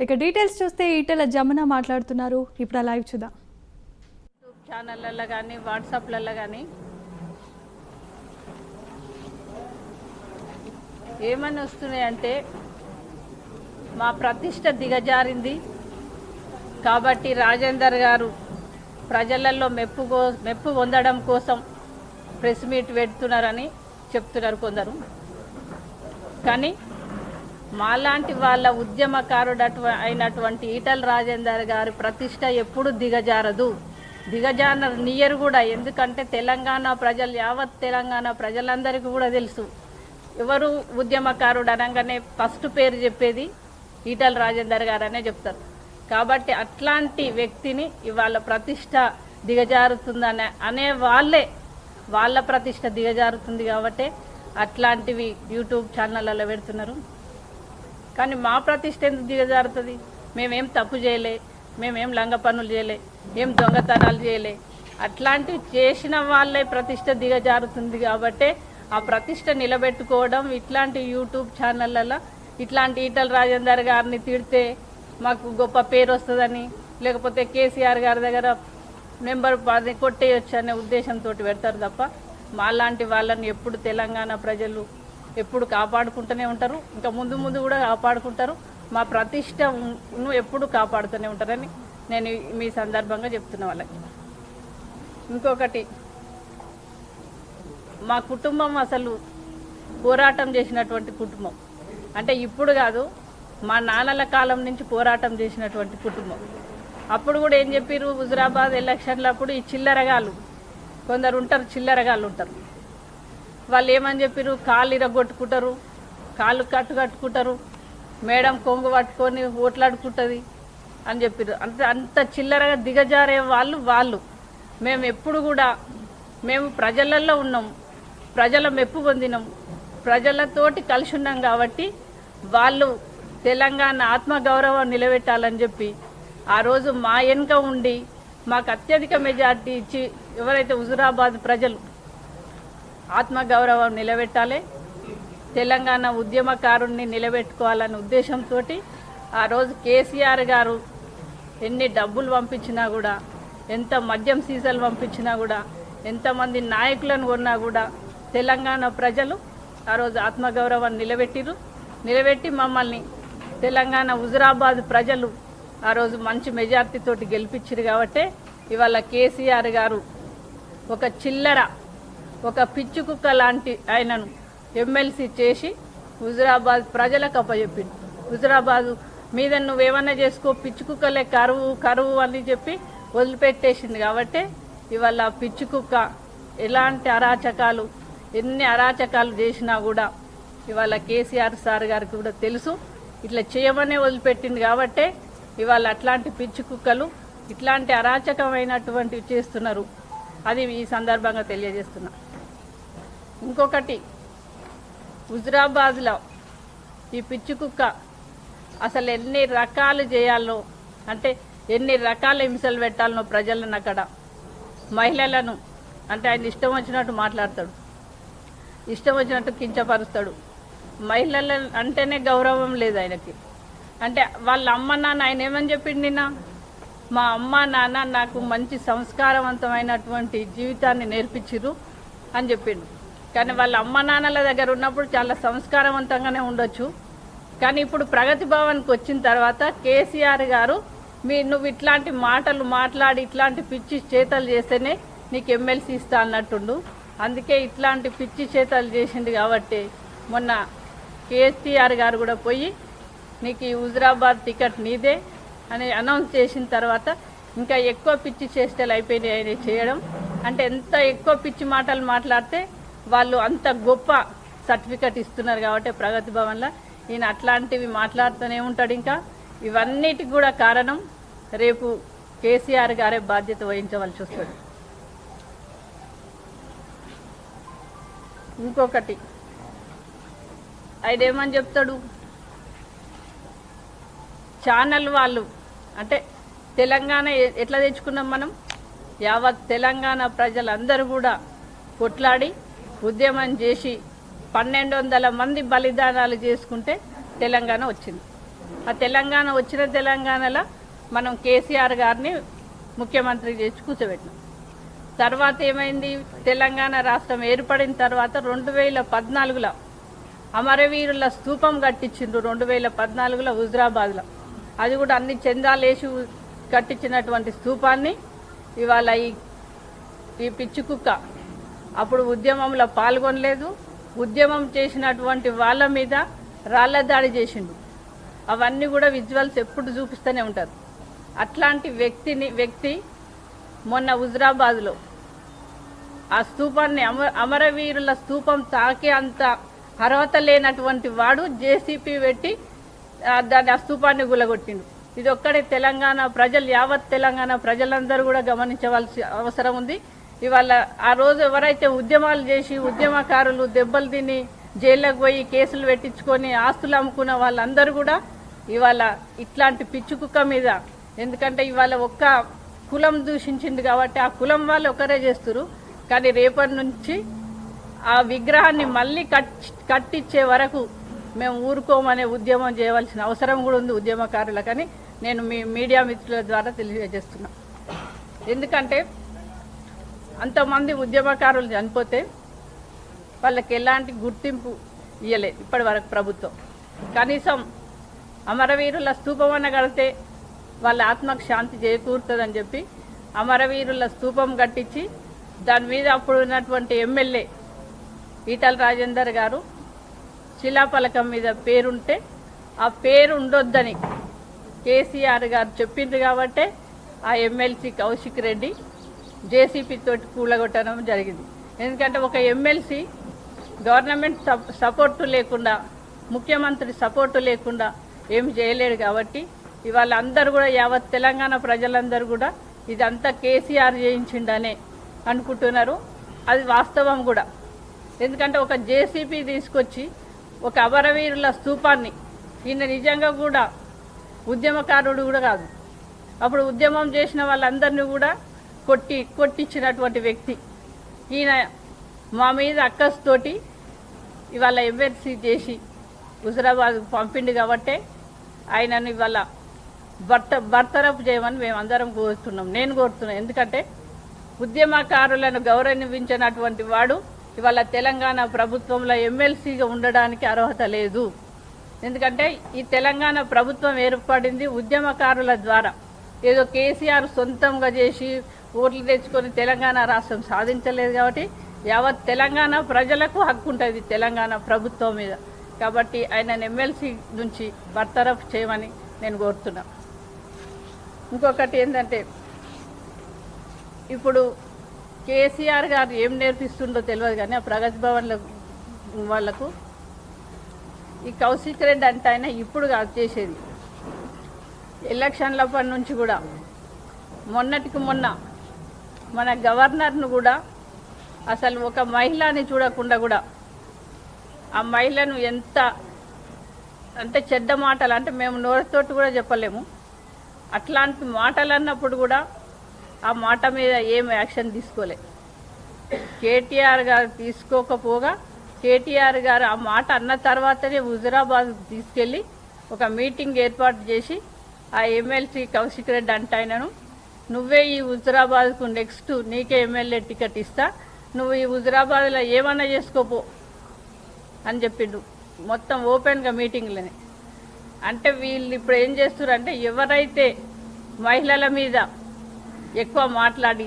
ఇక డీటెయిల్స్ చూస్తే ఈటెల జమున మాట్లాడుతున్నారు. ఇప్పుడు లైవ్ చూద్దాం. యూట్యూబ్ ఛానళ్ళల్లో కానీ వాట్సాప్లలో కానీ ఏమని వస్తున్నాయంటే మా ప్రతిష్ట దిగజారింది కాబట్టి రాజేందర్ గారు ప్రజలలో మెప్పు పొందడం కోసం ప్రెస్ మీట్ పెడుతున్నారని చెప్తున్నారు కొందరు. కానీ మాలాంటి వాళ్ళ ఉద్యమకారుడు అయినటువంటి ఈటల రాజేందర్ గారి ప్రతిష్ట ఎప్పుడు దిగజారనియరు కూడా. ఎందుకంటే తెలంగాణ ప్రజలు, యావత్ తెలంగాణ ప్రజలందరికీ కూడా తెలుసు ఎవరు ఉద్యమకారుడు అనగానే ఫస్ట్ పేరు చెప్పేది ఈటల రాజేందర్ గారు అనే చెప్తారు. కాబట్టి అట్లాంటి వ్యక్తిని ఇవాళ ప్రతిష్ట దిగజారుతుందనే వాళ్ళ ప్రతిష్ట దిగజారుతుంది కాబట్టి అట్లాంటివి యూట్యూబ్ ఛానళ్ళలో పెడుతున్నారు. కానీ మా ప్రతిష్ట ఎందుకు దిగజారుతుంది? మేమేం తప్పు చేయలే, మేమేం లంగ పనులు చేయలే, ఏం దొంగతనాలు చేయలే. అట్లాంటివి చేసిన వాళ్ళే ప్రతిష్ట దిగజారుతుంది కాబట్టి ఆ ప్రతిష్ట నిలబెట్టుకోవడం ఇట్లాంటి యూట్యూబ్ ఛానళ్ళలో ఇట్లాంటి ఈటల రాజేందర్ గారిని తిడితే మాకు గొప్ప పేరు వస్తుందని, లేకపోతే కేసీఆర్ గారి దగ్గర నెంబర్ కొట్టేయచ్చు అనే ఉద్దేశంతో పెడతారు తప్ప మాలాంటి వాళ్ళని ఎప్పుడు తెలంగాణ ప్రజలు ఎప్పుడు కాపాడుకుంటూనే ఉంటారు. ఇంకా ముందు ముందు కూడా కాపాడుకుంటారు. మా ప్రతిష్టను ఎప్పుడు కాపాడుతూనే ఉంటారని నేను మీ సందర్భంగా చెప్తున్న వాళ్ళకి. ఇంకొకటి, మా కుటుంబం అసలు పోరాటం చేసినటువంటి కుటుంబం. అంటే ఇప్పుడు కాదు, మా నాన్నల కాలం నుంచి పోరాటం చేసినటువంటి కుటుంబం. అప్పుడు కూడా ఏం చెప్పారు, హుజురాబాద్ ఎలక్షన్లప్పుడు ఈ చిల్లరగాళ్ళు కొందరు ఉంటారు, చిల్లరగాళ్ళు ఉంటారు. వాళ్ళు ఏమని చెప్పారు, కాళ్ళు ఇరగొట్టుకుంటారు, కాళ్ళు కట్టుకుంటారు, మేడం కొంగు పట్టుకొని ఓట్లాడుకుంటుంది అని చెప్పారు. అంత చిల్లరగా దిగజారే వాళ్ళు. మేము ఎప్పుడు కూడా మేము ప్రజలలో ఉన్నాం, ప్రజల మెప్పు పొందినాం, ప్రజలతోటి కలిసి ఉన్నాం కాబట్టి వాళ్ళు తెలంగాణ ఆత్మగౌరవం నిలబెట్టాలని చెప్పి ఆ రోజు మా వెనుక ఉండి మాకు అత్యధిక మెజార్టీ ఇచ్చి ఎవరైతే హుజురాబాద్ ప్రజలు ఆత్మగౌరవం నిలబెట్టాలి, తెలంగాణ ఉద్యమకారుణ్ణి నిలబెట్టుకోవాలనే ఉద్దేశంతో ఆ రోజు కేసీఆర్ గారు ఎన్ని డబ్బులు పంపించినా కూడా, ఎంత మద్యం సీసాలు పంపించినా కూడా, ఎంతమంది నాయకులను కొన్నా కూడా తెలంగాణ ప్రజలు ఆ రోజు ఆత్మగౌరవాన్ని నిలబెట్టి మమ్మల్ని తెలంగాణ హుజురాబాద్ ప్రజలు ఆ రోజు మంచి మెజార్టీతోటి గెలిపించారు. కాబట్టి ఇవాళ కేసీఆర్ గారు ఒక పిచ్చి కుక్క లాంటి ఆయనను ఎమ్మెల్సీ చేసి హుజురాబాద్ ప్రజలకు అప్పచెప్పిండు. హుజురాబాద్ మీద నువ్వేమన్నా చేసుకో, పిచ్చి కుక్కలే కరువు అని చెప్పి వదిలిపెట్టేసింది. కాబట్టి ఇవాళ పిచ్చి కుక్క ఎలాంటి ఎన్ని అరాచకాలు చేసినా కూడా ఇవాళ కేసీఆర్ సార్ గారికి కూడా తెలుసు, ఇట్లా చేయమనే వదిలిపెట్టింది. కాబట్టి ఇవాళ అట్లాంటి పిచ్చి కుక్కలు ఇట్లాంటి అరాచకమైనటువంటివి చేస్తున్నారు. అది ఈ సందర్భంగా తెలియజేస్తున్నా. ఇంకొకటి, హుజురాబాద్లో ఈ పిచ్చి కుక్క అసలు ఎన్ని రకాలు చేయాలో, అంటే ఎన్ని రకాల హింసలు పెట్టాలనో ప్రజలను, అక్కడ మహిళలను అంటే ఆయన ఇష్టం వచ్చినట్టు మాట్లాడతాడు, ఇష్టం వచ్చినట్టు కించపరుస్తాడు. మహిళల అంటేనే గౌరవం లేదు ఆయనకి. అంటే వాళ్ళ అమ్మ నాన్న ఆయన ఏమని చెప్పిండు నిన్న, మా అమ్మ నాన్న నాకు మంచి సంస్కారవంతమైనటువంటి జీవితాన్ని నేర్పించిరు అని చెప్పిండు. కానీ వాళ్ళ అమ్మ నాన్నల దగ్గర ఉన్నప్పుడు చాలా సంస్కారవంతంగానే ఉండొచ్చు. కానీ ఇప్పుడు ప్రగతి భవన్కి వచ్చిన తర్వాత కేసీఆర్ గారు నువ్వు ఇట్లాంటి మాటలు మాట్లాడి ఇట్లాంటి పిచ్చి చేతలు చేస్తేనే నీకు ఎమ్మెల్సీ ఇస్తా అన్నట్టుండు. అందుకే ఇట్లాంటి పిచ్చి చేతలు చేసిండు. కాబట్టి మొన్న కేసీఆర్ గారు కూడా పోయి నీకు ఈ హుజురాబాద్ టికెట్ నీదే అని అనౌన్స్ చేసిన తర్వాత ఇంకా ఎక్కువ పిచ్చి చేష్టలు అయిపోయినాయి ఆయన చేయడం. అంటే ఎంత ఎక్కువ పిచ్చి మాటలు మాట్లాడితే వాళ్ళు అంత గొప్ప సర్టిఫికెట్ ఇస్తున్నారు. కాబట్టి ప్రగతి భవన్లో ఈయన అట్లాంటివి మాట్లాడుతూనే ఉంటాడు. ఇంకా ఇవన్నిటికి కూడా కారణం రేపు కేసీఆర్ గారే బాధ్యత వహించవలసి వస్తుంది. ఇంకొకటి, ఆయన ఏమని చెప్తాడు, ఛానల్ వాళ్ళు అంటే తెలంగాణ ఎట్లా తెచ్చుకున్నాం మనం, యావత్ తెలంగాణ ప్రజలందరూ కూడా కొట్లాడి ఉద్యమం చేసి 1200 మంది బలిదానాలు చేసుకుంటే తెలంగాణ వచ్చింది. ఆ తెలంగాణ వచ్చిన తెలంగాణలో మనం కేసీఆర్ గారిని ముఖ్యమంత్రి చేసి కూర్చోబెట్టినాం. తర్వాత ఏమైంది, తెలంగాణ రాష్ట్రం ఏర్పడిన తర్వాత 2014లో అమరవీరుల స్తూపం కట్టించిండ్రు. 2014లో హుజరాబాద్లో, అది కూడా అన్ని చందాలేసి కట్టించినటువంటి స్తూపాన్ని ఇవాళ ఈ పిచ్చి కుక్క అప్పుడు ఉద్యమంలో పాల్గొనలేదు. ఉద్యమం చేసినటువంటి వాళ్ళ మీద రాళ్ల దాడి చేసిండు. అవన్నీ కూడా విజువల్స్ ఎప్పుడు చూపిస్తూనే ఉంటారు. అట్లాంటి వ్యక్తి మొన్న హుజరాబాద్లో ఆ స్తూపాన్ని అమరవీరుల స్తూపం తాకే అంత అర్హత లేనటువంటి వాడు జేసీపీ పెట్టి దాని ఆ స్తూపాన్ని గులగొట్టిండు. ఇది ఒక్కడే తెలంగాణ ప్రజలు, యావత్ తెలంగాణ ప్రజలందరూ కూడా గమనించవలసిన అవసరం ఉంది. ఇవాళ ఆ రోజు ఎవరైతే ఉద్యమాలు చేసి ఉద్యమకారులు దెబ్బలు తిని జైల్లోకి పోయి కేసులు పెట్టించుకొని ఆస్తులు అమ్ముకున్న వాళ్ళందరూ కూడా ఇవాళ ఇట్లాంటి పిచ్చి కుక్క మీద, ఎందుకంటే ఇవాళ ఒక్క కులం దూషించింది కాబట్టి ఆ కులం వాళ్ళు ఒకరే చేస్తారు. కానీ రేపటి నుంచి ఆ విగ్రహాన్ని మళ్ళీ కట్టించే వరకు మేము ఊరుకోమనే ఉద్యమం చేయవలసిన అవసరం కూడా ఉంది ఉద్యమకారులకని నేను మీ మీడియా మిత్రుల ద్వారా తెలియజేస్తున్నా. ఎందుకంటే అంతమంది ఉద్యమకారులు చనిపోతే వాళ్ళకి ఎలాంటి గుర్తింపు ఇవ్వలేదు ఇప్పటి వరకు ప్రభుత్వం. కనీసం అమరవీరుల స్తూపం అన్న కడితే వాళ్ళ ఆత్మకు శాంతి చేకూరుతుందని చెప్పి అమరవీరుల స్తూపం కట్టించి దాని మీద అప్పుడు ఉన్నటువంటి ఎమ్మెల్యే ఈటల రాజేందర్ గారు శిలాఫలకం మీద పేరుంటే ఆ పేరు ఉండొద్దని కేసీఆర్ గారు చెప్పిండ్రు కాబట్టే ఆ ఎమ్మెల్సీ కౌశిక్ రెడ్డి జేసీపీ తోటి కూలగొట్టడం జరిగింది. ఎందుకంటే ఒక ఎమ్మెల్సీ గవర్నమెంట్ సపోర్టు లేకుండా, ముఖ్యమంత్రి సపోర్టు లేకుండా ఏమి చేయలేడు కాబట్టి ఇవాళ అందరూ కూడా, యావత్ తెలంగాణ ప్రజలందరూ కూడా ఇదంతా కేసీఆర్ చేయించిండనే అనుకుంటున్నారు. అది వాస్తవం కూడా. ఎందుకంటే ఒక జేసీపీ తీసుకొచ్చి ఒక అమరవీరుల స్తూపాన్ని, ఈయన నిజంగా కూడా ఉద్యమకారుడు కూడా కాదు, అప్పుడు ఉద్యమం చేసిన వాళ్ళందరినీ కూడా కొట్టించినటువంటి వ్యక్తి ఈయన. మా మీద అక్కస్తోటి ఇవాళ ఎమ్మెల్సీ చేసి హుజరాబాద్ పంపిండు కాబట్టే ఆయనను ఇవాళ బర్తరఫ్ చేయమని మేమందరం కోరుతున్నాం. నేను కోరుతున్నాను. ఎందుకంటే ఉద్యమకారులను గౌరవించినటువంటి వాడు ఇవాళ తెలంగాణ ప్రభుత్వంలో ఎమ్మెల్సీగా ఉండడానికి అర్హత లేదు. ఎందుకంటే ఈ తెలంగాణ ప్రభుత్వం ఏర్పడింది ఉద్యమకారుల ద్వారా. ఏదో కేసీఆర్ సొంతంగా చేసి ఓట్లు తెచ్చుకొని తెలంగాణ రాష్ట్రం సాధించలేదు కాబట్టి యావత్ తెలంగాణ ప్రజలకు హక్కు ఉంటుంది తెలంగాణ ప్రభుత్వం మీద. కాబట్టి ఆయన ఎమ్మెల్సీ నుంచి బర్తరఫ్ చేయమని నేను కోరుతున్నా. ఇంకొకటి ఏంటంటే, ఇప్పుడు కేసీఆర్ గారు ఏం నేర్పిస్తుండో తెలియదు కానీ ఆ ప్రగతి భవన్ల వాళ్లకు ఈ కౌశిక్ రెడ్డి అంటే ఆయన ఇప్పుడు కాదు చేసేది, ఎలక్షన్లప్పటి నుంచి కూడా. మొన్నటికి మొన్న మన గవర్నర్ను కూడా అసలు ఒక మహిళని చూడకుండా కూడా ఆ మహిళను ఎంత అంటే చెడ్డ మాటలు, అంటే మేము నోరుతోటి కూడా చెప్పలేము, అట్లాంటి మాటలు అన్నప్పుడు కూడా ఆ మాట మీద ఏం యాక్షన్ తీసుకోలే. కేటీఆర్ గారు తీసుకోకపోగా కేటీఆర్ గారు ఆ మాట అన్న తర్వాతనే హుజరాబాద్ తీసుకెళ్ళి ఒక మీటింగ్ ఏర్పాటు చేసి ఆ ఎమ్మెల్సీ కౌశిక్ రెడ్డి అంటే ఆయనను, నువ్వే ఈ హుజరాబాద్కు నెక్స్ట్ నీకే ఎమ్మెల్యే టికెట్ ఇస్తా, నువ్వు ఈ హుజరాబాద్లో ఏమన్నా చేసుకోపో అని చెప్పిండు మొత్తం ఓపెన్గా మీటింగ్లని. అంటే వీళ్ళు ఇప్పుడు ఏం చేస్తున్నారంటే, ఎవరైతే మహిళల మీద ఎక్కువ మాట్లాడి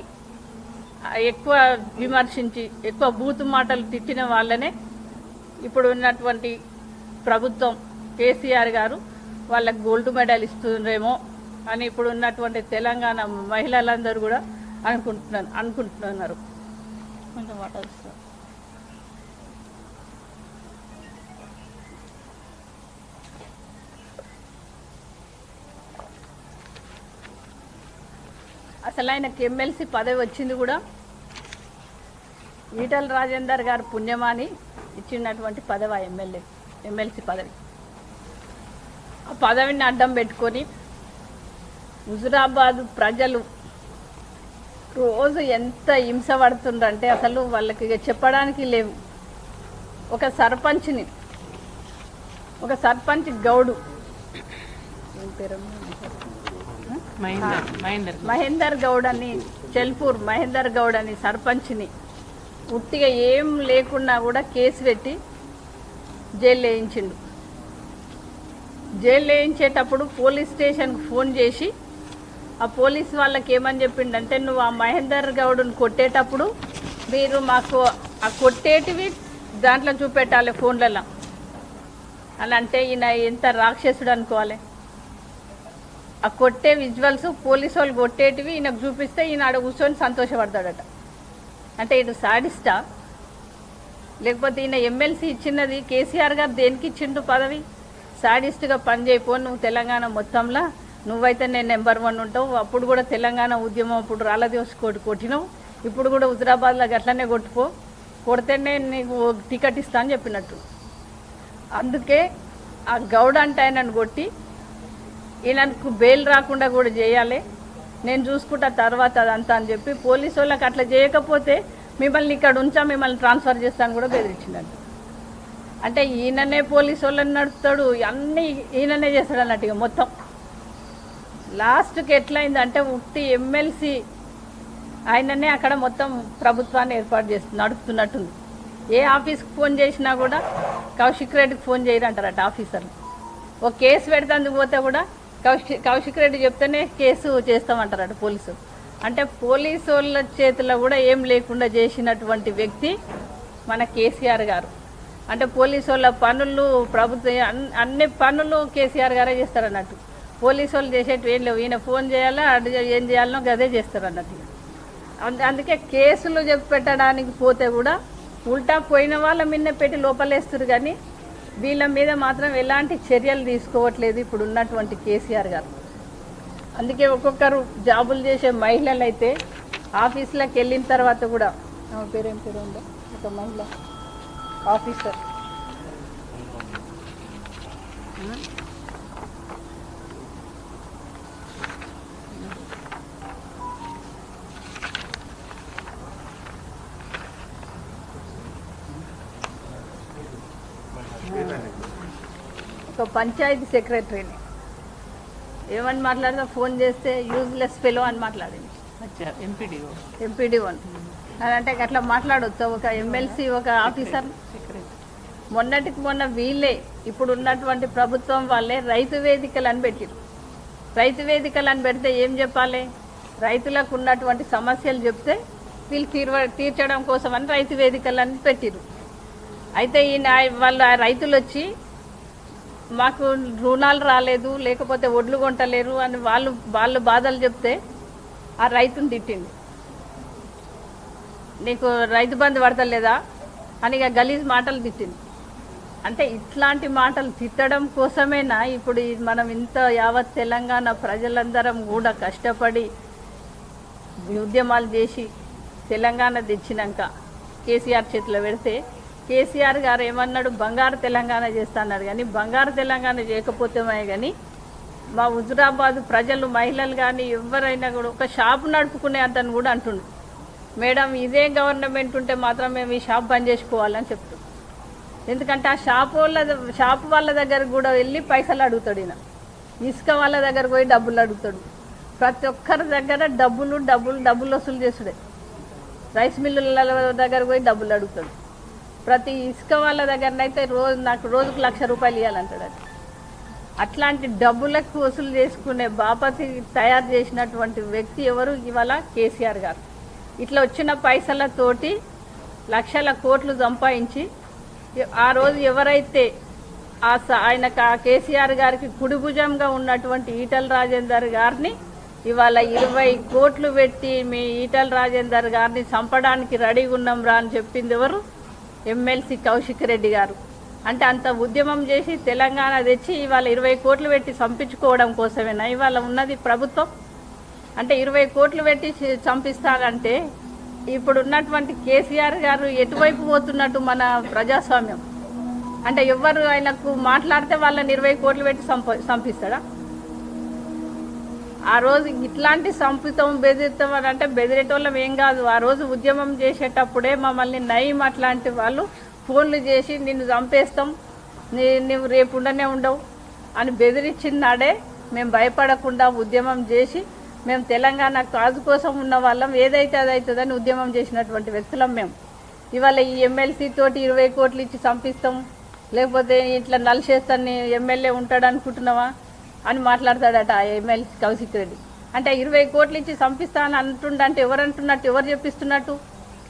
ఎక్కువ విమర్శించి ఎక్కువ బూతు మాటలు తిట్టిన వాళ్ళనే ఇప్పుడు ఉన్నటువంటి ప్రభుత్వం కేసీఆర్ గారు వాళ్ళకి గోల్డ్ మెడల్ ఇస్తుండ్రేమో అని ఇప్పుడు ఉన్నటువంటి తెలంగాణ మహిళలందరూ కూడా అనుకుంటున్నారు. కొంచెం మాట్లాడుతున్నారు. అసలు ఆయనకి ఎమ్మెల్సీ పదవి వచ్చింది కూడా ఈటల రాజేందర్ గారు పుణ్యమాని ఇచ్చినటువంటి పదవి ఆ ఎమ్మెల్సీ పదవి. ఆ పదవిని అడ్డం పెట్టుకొని హుజురాబాద్ ప్రజలు రోజు ఎంత హింస పడుతుండ్రంటే అసలు వాళ్ళకి చెప్పడానికి లేవు. ఒక సర్పంచ్ గౌడు మహేందర్ గౌడ్ అని చెల్పూర్ మహేందర్ గౌడ్ అని సర్పంచ్ని ఉట్టిగా ఏం లేకున్నా కూడా కేసు పెట్టి జైలు వేయించిండు. జైలు వేయించేటప్పుడు పోలీస్ స్టేషన్కి ఫోన్ చేసి ఆ పోలీస్ వాళ్ళకి ఏమని చెప్పిండంటే, నువ్వు ఆ మహేందర్ గౌడ్ని కొట్టేటప్పుడు మీరు మాకు ఆ కొట్టేటివి దాంట్లో చూపెట్టాలి ఫోన్లలో అని అంటే ఈయన ఎంత రాక్షసుడు అనుకోవాలి. ఆ కొట్టే విజువల్స్ పోలీసు వాళ్ళు కొట్టేటివి ఈయనకు చూపిస్తే ఈయన ఆడ కూర్చొని సంతోషపడతాడట. అంటే ఇటు సాడిస్టా, లేకపోతే ఈయన ఎమ్మెల్సీ ఇచ్చినది కేసీఆర్ గారు దేనికి ఇచ్చిండు పదవి? సాడిస్ట్గా పనిచేయిపో, నువ్వు తెలంగాణ మొత్తంలో నువ్వైతే నేను నెంబర్ 1 ఉంటావు. అప్పుడు కూడా తెలంగాణ ఉద్యమం అప్పుడు రాళ్ళదేవసి కొట్టినావు, ఇప్పుడు కూడా హుజరాబాద్లో అట్లనే కొట్టుకో, కొడితేనే నీకు టికెట్ ఇస్తా అని చెప్పినట్టు. అందుకే ఆ గౌడ్ అంటే ఆయనను కొట్టి ఈయనకు బెయిల్ రాకుండా కూడా చేయాలి, నేను చూసుకుంటా తర్వాత అదంతా అని చెప్పి పోలీసు వాళ్ళకి అట్లా చేయకపోతే మిమ్మల్ని ఇక్కడ ఉంచా, మిమ్మల్ని ట్రాన్స్ఫర్ చేస్తాను కూడా బెదిరించినట్టు. అంటే ఈయననే పోలీసు వాళ్ళని నడుపుతాడు, అన్నీ ఈయననే చేస్తాడు అన్నట్టుగా మొత్తం. లాస్ట్కి ఎట్లయిందంటే ఉట్టి ఎమ్మెల్సీ ఆయననే అక్కడ మొత్తం ప్రభుత్వాన్ని ఏర్పాటు నడుపుతున్నట్టుంది. ఏ ఆఫీస్కి ఫోన్ చేసినా కూడా కౌశిక్ రెడ్డికి ఫోన్ చేయరంటారట ఆఫీసర్లు. ఒక కేసు పెడతాందుకు పోతే కూడా కౌశిక్ రెడ్డి చెప్తేనే కేసు చేస్తామంటారట పోలీసులు. అంటే పోలీసు వాళ్ళ చేతిలో కూడా ఏం లేకుండా చేసినటువంటి వ్యక్తి మన కేసీఆర్ గారు. అంటే పోలీసు వాళ్ళ పనులు ప్రభుత్వం అన్ని పనులు కేసీఆర్ గారే చేస్తారన్నట్టు. పోలీసు వాళ్ళు చేసేటివి ఏం లేవు, ఈయన ఫోన్ చేయాలా అటు ఏం చేయాలనో గదే చేస్తారు అన్నట్టు. అందుకే కేసులు చెప్పి పెట్టడానికి పోతే కూడా ఉల్టా పోయిన వాళ్ళ మీద పెట్టి లోపలేస్తారు, కానీ వీళ్ళ మీద మాత్రం ఎలాంటి చర్యలు తీసుకోవట్లేదు ఇప్పుడు ఉన్నటువంటి కేసీఆర్ గారు. అందుకే ఒక్కొక్కరు జాబులు చేసే మహిళలు అయితే ఆఫీసులకు వెళ్ళిన తర్వాత కూడా, పేరేం పేరు ఉందో ఒక మహిళ ఆఫీసర్, ఒక పంచాయతీ సెక్రటరీని ఏమని మాట్లాడితే ఫోన్ చేస్తే యూజ్లెస్ ఫెలో అని మాట్లాడింది. ఎంపీడీఓ అని అంటే అట్లా మాట్లాడవచ్చు ఒక ఎమ్మెల్సీ ఒక ఆఫీసర్. మొన్నటికి మొన్న వీళ్ళే ఇప్పుడు ఉన్నటువంటి ప్రభుత్వం వాళ్ళే రైతు వేదికలు అని పెట్టిరు. రైతు వేదికలు అని పెడితే ఏం చెప్పాలి? రైతులకు ఉన్నటువంటి సమస్యలు చెప్తే వీళ్ళు తీర్చడం కోసం అని రైతు వేదికలు అని పెట్టిరు. అయితే ఈయన వాళ్ళ రైతులు వచ్చి మాకు రుణాలు రాలేదు, లేకపోతే ఒడ్లు కొంటలేరు అని వాళ్ళు బాధలు చెప్తే ఆ రైతుని తిట్టింది. నీకు రైతు బంధు పడతలేదా అని గలీజ్ మాటలు తిట్టింది. అంటే ఇట్లాంటి మాటలు తిట్టడం కోసమేనా ఇప్పుడు మనం ఇంత యావత్ తెలంగాణ ప్రజలందరం కూడా కష్టపడి ఉద్యమాలు చేసి తెలంగాణ తెచ్చినాక కేసీఆర్ చేతిలో పెడితే కేసీఆర్ గారు ఏమన్నాడు? బంగారు తెలంగాణ చేస్తాన్నాడు. కానీ బంగారు తెలంగాణ చేయకపోతేమే కానీ మా హుజురాబాద్ ప్రజలు మహిళలు కానీ ఎవరైనా కూడా ఒక షాపు నడుపుకునే అతను కూడా అంటుండు, మేడం ఇదే గవర్నమెంట్ ఉంటే మాత్రం మేము ఈ షాప్ బంద్ చేసుకోవాలని చెప్తాం. ఎందుకంటే ఆ షాపు వాళ్ళ దగ్గరకు కూడా వెళ్ళి పైసలు అడుగుతాడు. ఈయన ఇసుక వాళ్ళ దగ్గరకు పోయి డబ్బులు అడుగుతాడు. ప్రతి ఒక్కరి దగ్గర డబ్బులు వసూలు చేసుడే. రైస్ మిల్లుల దగ్గరకు పోయి డబ్బులు అడుగుతాడు. ప్రతి ఇసుక వాళ్ళ దగ్గరనైతే నాకు రోజుకు 1,00,000 రూపాయలు ఇవ్వాలంటాడు. అట్లాంటి డబ్బులకు వసూలు చేసుకునే బాపతి తయారు చేసినటువంటి వ్యక్తి ఎవరు? ఇవాళ కేసీఆర్ గారు. ఇట్లా వచ్చిన పైసలతోటి లక్షల కోట్లు సంపాదించి ఆ రోజు ఎవరైతే ఆయన కేసీఆర్ గారికి కుడిభుజంగా ఉన్నటువంటి ఈటల రాజేందర్ గారిని ఇవాళ 20 కోట్లు పెట్టి మీ ఈటల రాజేందర్ గారిని చంపడానికి రెడీగా ఉన్నాం రా అని చెప్పింది ఎవరు? ఎమ్మెల్సీ కౌశిక్ రెడ్డి గారు. అంటే అంత ఉద్యమం చేసి తెలంగాణ తెచ్చి ఇవాళ 20 కోట్లు పెట్టి చంపించుకోవడం కోసమేనా ఇవాళ ఉన్నది ప్రభుత్వం? అంటే 20 కోట్లు పెట్టి చంపిస్తారంటే ఇప్పుడు ఉన్నటువంటి కేసీఆర్ గారు ఎటువైపు పోతున్నట్టు మన ప్రజాస్వామ్యం? అంటే ఎవరు ఆయనకు మాట్లాడితే వాళ్ళని 20 కోట్లు పెట్టి చంపిస్తాడా? ఆ రోజు ఇట్లాంటి సంపితం బెదిరితాం అని అంటే బెదిరేటోళ్ళం ఏం కాదు. ఆ రోజు ఉద్యమం చేసేటప్పుడే మమ్మల్ని నయం అట్లాంటి వాళ్ళు ఫోన్లు చేసి నిన్ను చంపేస్తాం, నువ్వు రేపు ఉండనే ఉండవు అని బెదిరించినాడే మేము భయపడకుండా ఉద్యమం చేసి మేము తెలంగాణ కాజు కోసం ఉన్న వాళ్ళం, ఏదైతే అదవుతుందని ఉద్యమం చేసినటువంటి వ్యక్తులం మేము. ఇవాళ ఈ ఎమ్మెల్సీ తోటి 20 కోట్లు ఇచ్చి చంపిస్తాం, లేకపోతే ఇట్లా నలిసేస్తాన్ని ఎమ్మెల్యే ఉంటాడు అనుకుంటున్నావా అని మాట్లాడతాడట ఆ ఎమ్మెల్సీ కౌశిక్ రెడ్డి. అంటే 20 కోట్లు ఇచ్చి చంపిస్తా అని అంటుండంటే ఎవరు అంటున్నట్టు, ఎవరు చెప్పిస్తున్నట్టు?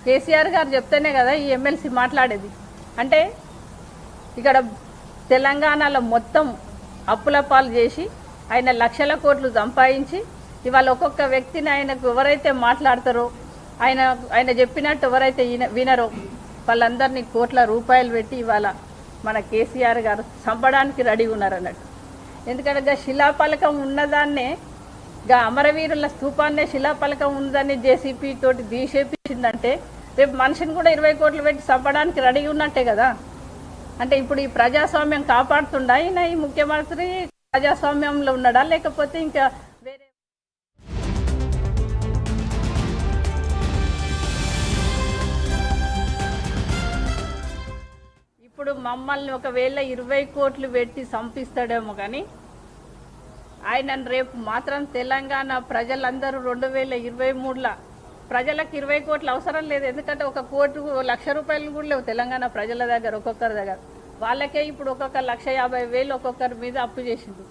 కేసీఆర్ గారు చెప్తేనే కదా ఈ ఎమ్మెల్సీ మాట్లాడేది. అంటే ఇక్కడ తెలంగాణలో మొత్తం అప్పుల పాలు చేసి ఆయన లక్షల కోట్లు సంపాదించి ఇవాళ ఒక్కొక్క వ్యక్తిని ఆయనకు ఎవరైతే మాట్లాడతారో, ఆయన చెప్పినట్టు ఎవరైతే వినరో వాళ్ళందరినీ కోట్ల రూపాయలు పెట్టి ఇవాళ మన కేసీఆర్ గారు చంపడానికి రెడీగా ఉన్నారు అన్నట్టు. ఎందుకంటే శిలాపలకం ఉన్నదాన్నే, అమరవీరుల స్తూపాన్నే శిలాపలకం ఉందని జేసీపీ తోటి తీసేపించిందంటే రేపు మనిషిని కూడా 20 కోట్లు పెట్టి చంపడానికి రెడీ ఉన్నట్టే కదా. అంటే ఇప్పుడు ఈ ప్రజాస్వామ్యం కాపాడుతుండా ఈయన, ఈ ముఖ్యమంత్రి ప్రజాస్వామ్యంలో ఉన్నాడా లేకపోతే ఇంకా వేరే? ఇప్పుడు మమ్మల్ని ఒకవేళ 20 కోట్లు పెట్టి చంపిస్తాడేమో కానీ ఆయనను రేపు మాత్రం తెలంగాణ ప్రజలందరూ 2023లో ప్రజలకు 20 కోట్లు అవసరం లేదు. ఎందుకంటే 1 కోటి 1,00,000 రూపాయలు కూడా లేవు తెలంగాణ ప్రజల దగ్గర, ఒక్కొక్కరి దగ్గర. వాళ్ళకే ఇప్పుడు 1,50,000 ఒక్కొక్కరి మీద అప్పు చేసిండు.